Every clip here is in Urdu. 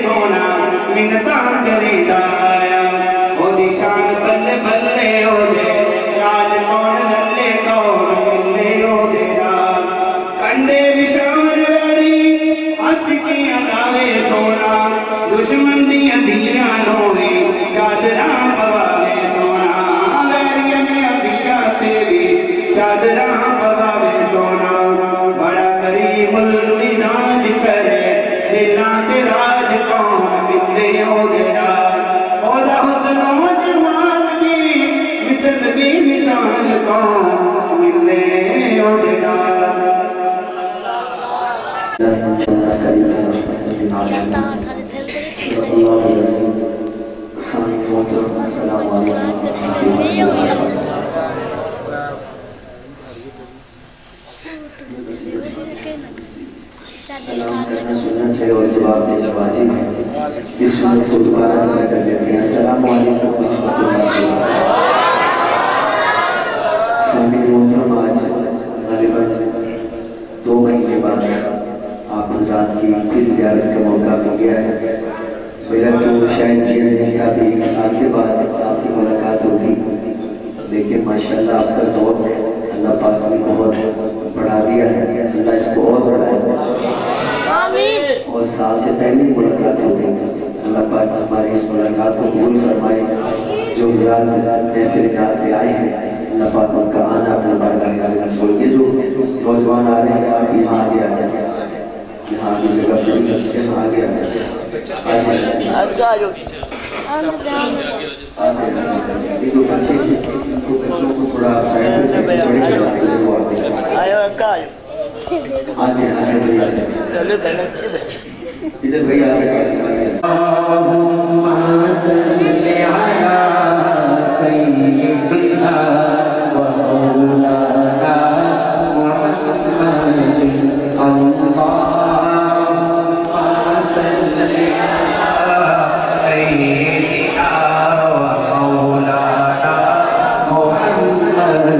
سونا منتا کریدا آیا او دی شان بلے بلے او دے راج کون للے کون ملے او دے راج کنڈے وشامر ویری ہس کی اگاوے سونا دشمن دیاں دیاں نوے چادراں پواوے سونا ویریاں دیاں دیاں تیری چادراں پواوے سونا بڑا کریم المزاج کرے دلاں تے راج کون ملے او دے راج او دا حسن و جمال بھی مثل بھی مثال کون ملے او دے راج سلام کرنا سنت ہے اور جواب دینا واجب ہے اس سنت کو دوبارہ ذکر کر لیتے ہیں السلام علیکم ورحمۃ اللہ وبرکاتہ سامع محترم آج غالباً 2 مہینے بعد آپ حضرات کی پھر زیارت کا موقع مل گیا ہے میرا تو شاید یہ نہیں تھا کہ 1 سال کے بعد آپ کی ملاقات ہوگی لیکن ماشاءاللہ آپ کا ذوق اللہ پاک نے بہت بڑھا دیا ہے اللہ اس کو اور بڑھائے اور سال سے پہلے ہی ملاقات ہو گئی اللہ پاک ہماری اس ملاقات کو قبول فرمائے جو حضرات محفل نعت پہ آئے ہیں اللہ پاک ان کا آنا اپنا بارگاہ میں چھوڑ کے جو نوجوان آ رہے ہیں آپ یہاں آگے آ جائیں یہاں آگے جگہ پر یہاں آگے آ جائیں یہ جو بچے ہیں ان کو بچوں کو تھوڑا سائڈ پہ بڑے چلاتے ہیں وہ آگے آجائیں ادھر بھئی آگے اللہم صلی علی سیدنا و مولانا محمد اللہم صلی علی سیدنا و مولانا محمد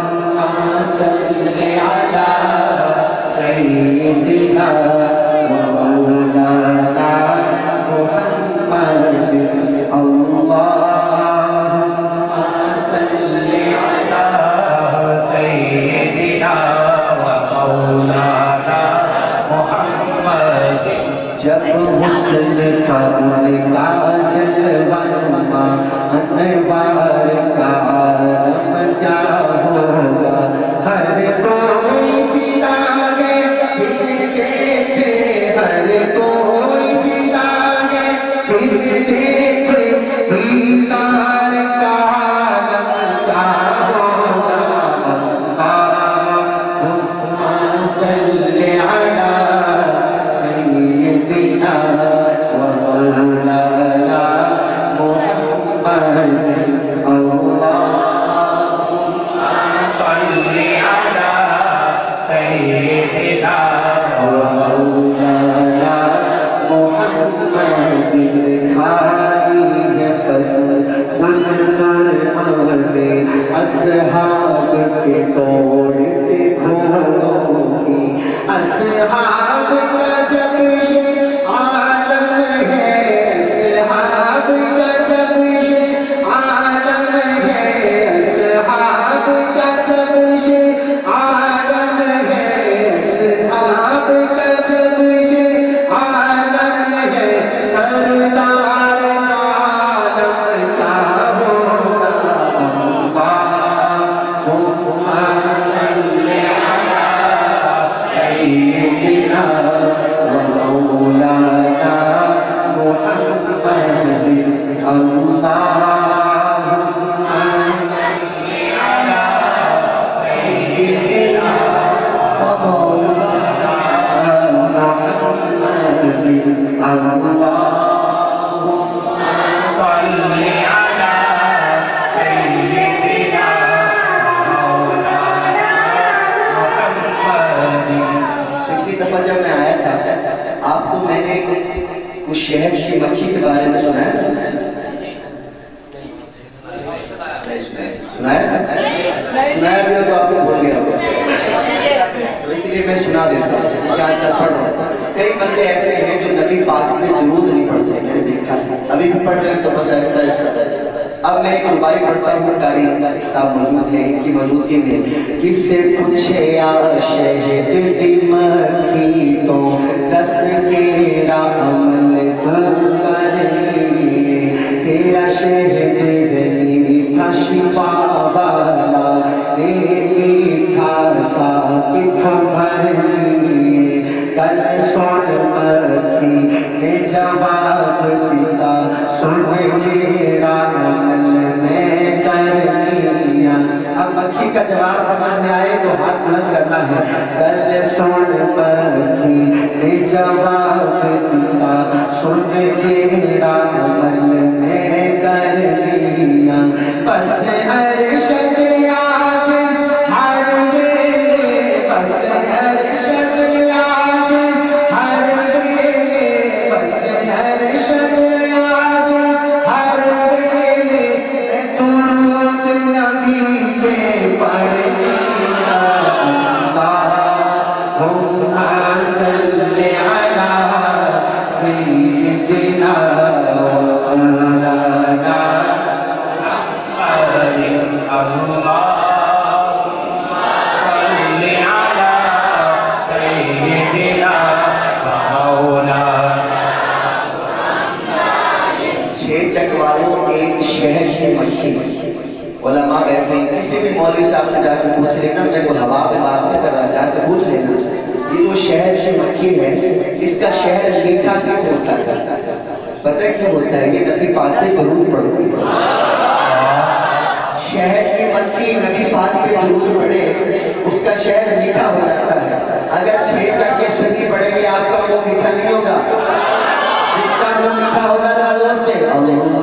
اللہم صلی علی سیدنا و مولانا محمد اللہم صلی علی سیدنا و مولانا محمد جب حسن کا جلوہ انوار کا عالم کیا ہوگا ہر کوئی فدا ہے پھر دیکھے ہر کوئی فدا ہے پھر دیکھے دیدار کا عالم کیا ہوگا اللہم صلی علی سیدنا و مولانا محمد اللہم صلی علی سیدنا و مولانا محمد کھائی ہے قسم خود مرمد اصحاب کے توڑ کے گھوڑوں کی اصحاب کا جب یہ عالم ہے اصحاب کا جب یہ عالم ہے اصحاب کا جب یہ عالم ہے اصحاب کا جب یہ عالم ہے سردار کا عالم کا ہوگا اللہم صلی علی سیدنا و مولانا محمد اللہم صلی علی سیدنا و مولانا محمد اللہم صلی علی سیدنا مولانا محمد پچھلی دفعہ جب میں آیا تھا آپ کو میں نے اس شہر کی مکھی کے بارے میں سنایا تھا سنایا بھی ہو تو آپ کو بھول گیا ہوگا اس لیے میں سنا دیتا ہوں پڑھ رہا ہوں کئی ابھی بھی پڑھ رہے ہیں تو بس ایسا ہے. اب میں ایک ربائی پڑھتا ہوں. قاری صاحب موجود ہیں, ان کی موجودگی میں کس سے پوچھے یا شہد دی مکھی تو دس تیرا عمل تو کر لیے, تیرا شہد میٹھا شفا والا میٹھا سا کتھا بھر لیے. کل سن مکھی نے جواب دیا, سن تیرا عمل میں کر لیا. اب مکھی کا جواب سمجھ میں آئے تو ہاتھ بلند کرنا ہے. کل سن مکھی نے جواب دیا, سن تیرا عمل میں کر لیا. بس ارشد آج ہر ویلے, بس ارشد آج ہر ویلے, بس ارشد آج ہر ویلے, درود نبی پہ پڑھ لیا. اللہم صلی علی سیدنا مولانا ایک شہر کی مکھی. علماء کہتے ہیں کسی بھی مولوی صاحب سے جا کے پوچھ لینا, چاہے وہ ہوا پہ بات نہیں کر رہا, جا کے پوچھ لینا یہ جو شہر کی مکھی ہے اس کا شہر میٹھا کیوں ہوتا ہے؟ پتہ ہے کیوں ہوتا ہے؟ یہ نبی پاک پہ درود پڑھتی ہے. شہر کی مکھی نبی پاک پہ درود پڑھے, اس کا شہر میٹھا ہو جاتا ہے. اگر 6 چکے سنی پڑے گی آپ کا وہ میٹھا نہیں ہوگا. جس کا وہ میٹھا ہوگا تو اللہ سے اللہم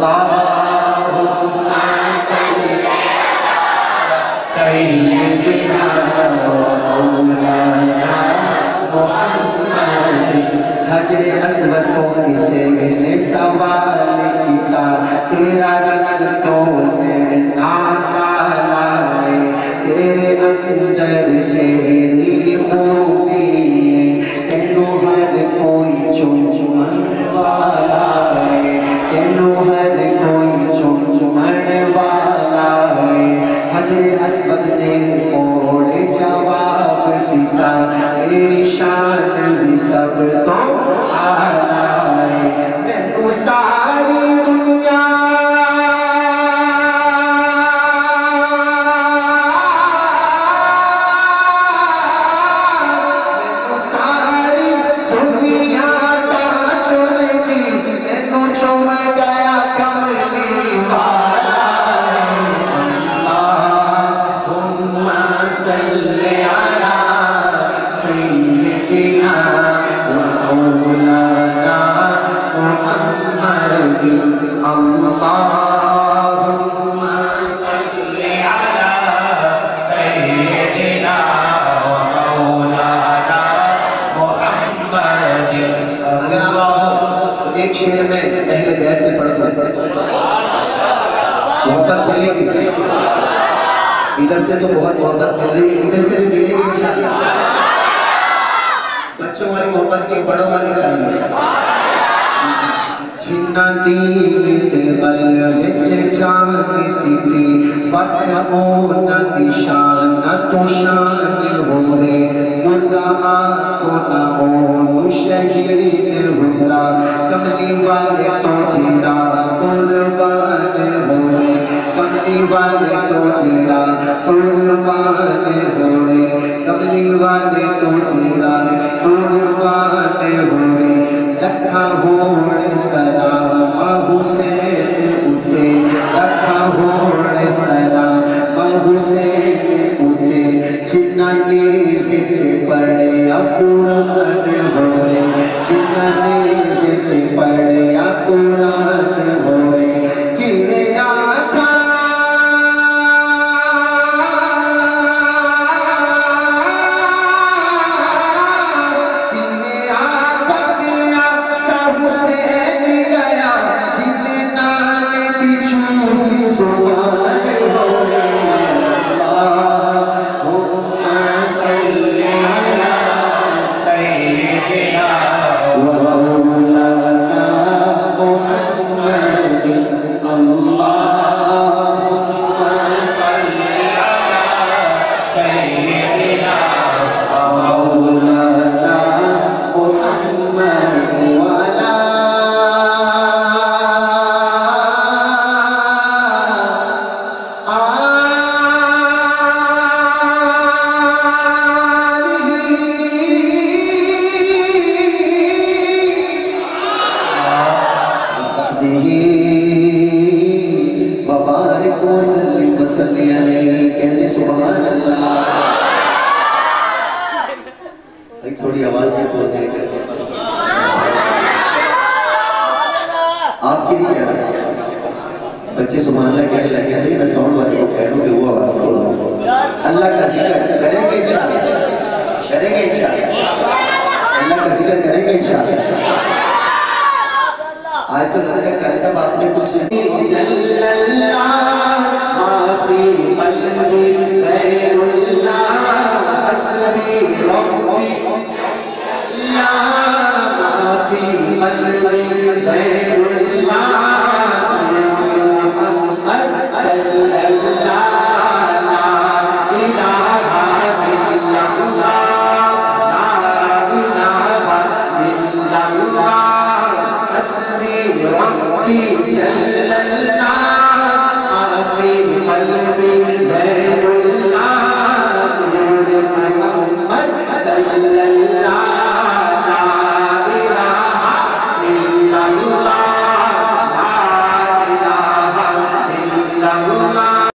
سیدنا مولانا محمد. حجر اسود سے نے سوال کیا, تیرا رنگ تو میں ناتا لائے, تیرے اندر تیری خوبی, تینوں ہر کوئی چمچمن والا ہے, تینوں ہر کوئی چمچمن والا ہے. حجر اسود سے موڑ جواب دیتا, میری شان بھی سب تو آلہ ہے. میں تو ساری دنیا ادھر سے تو بہت محبت مل رہی ہے, ادھر سے بھی ملے گی انشاءاللہ. بچوں والی محبت کی, بڑوں والی چاہیے. جنہ دین بل وچ چاندی تھی, فتح ہونا کی شان تو شان ہوئے, مردہ آنکھوں نہ ہون شہید ہونا, کملی والے تو جینا قربان ہوئے, کملی والے تو جینا قربان ہوئے, کملی والے تو جینا قربان ہوئے. لکھا ہوڑ سلام حسین اٹھے, لکھا ہوڑ سلام حسین اٹھے, جنہ نے ذکر پڑھے قرآن ہوئے, جنہ نے ذکر پڑھے قرآن ہوئے. کیا تھا آپ کے لیے بچے سبحان اللہ کہنے لگے ہیں، میں ساؤنڈ والے کو کہہ رہا ہوں کہ وہ آواز کرو، اللہ کا ذکر کریں گے انشاءاللہ، کریں گے انشاءاللہ، اللہ کا ذکر کریں گے انشاءاللہ۔ آج تو لگتا ہے کہ سب آپ سے کچھ جل اللہ ما فی قلبی غیر اللہ حسبی ربی اللہ ما فی قلبی غیر